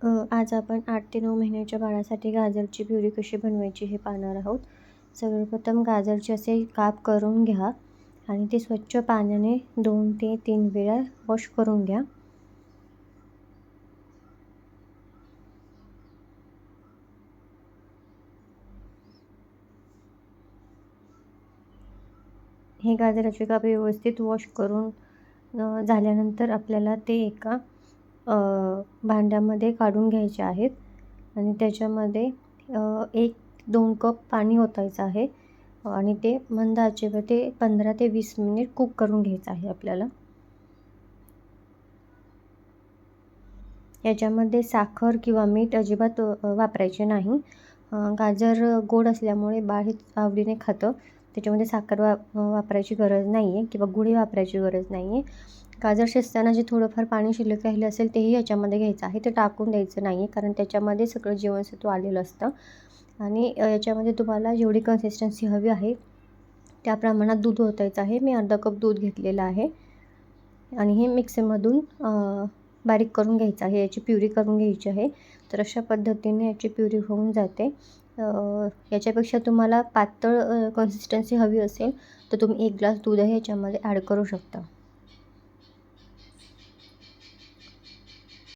आज आपण 8 ते 9 महिन्याच्या बाळासाठी गाजरची प्युरी कशी बनवायची हे पाहणार आहोत. सर्वप्रथम गाजरचे असे काप करून घ्या आणि ते स्वच्छ पाण्याने 2 ते 3 वेळा वॉश करून घ्या. हे गाजराचे काप व्यवस्थित वॉश करून झाल्यानंतर आपल्याला ते एका भांड्यामध्ये काढून घ्यायचे आहेत आणि त्याच्यामध्ये 1-2 कप पाणी ओतायचं आहे आणि ते मंद आचेवर ते 15 ते 20 मिनिट कुक करून घ्यायचं आहे आपल्याला. याच्यामध्ये साखर किंवा मीठ अजिबात वापरायचे नाही. गाजर गोड असल्यामुळे बाळ हे आवडीने खातं. त्याच्यामध्ये साखर वापरायची गरज नाही आहे किंवा गुळही वापरायची गरज नाही आहे. गाजर शिजताना जे थोडंफार पाणी शिल्लक राहिलं असेल तेही याच्यामध्ये घ्यायचं आहे. ते टाकून द्यायचं नाही आहे, कारण त्याच्यामध्ये सगळं जीवनसत्व आलेलं असतं. आणि याच्यामध्ये तुम्हाला जेवढी कन्सिस्टन्सी हवी आहे त्या प्रमाणात दूध ओतायचं आहे. मी अर्धा कप दूध घेतलेलं आहे आणि हे मिक्सरमधून बारीक करून घ्यायचं आहे. याची प्युरी करून घ्यायची आहे. तर अशा पद्धतीने याची प्युरी होऊन जाते. याच्यापेक्षा तुम्हाला पातळ कन्सिस्टन्सी हवी असेल तर तुम्ही 1 ग्लास दूधही याच्यामध्ये ॲड करू शकता.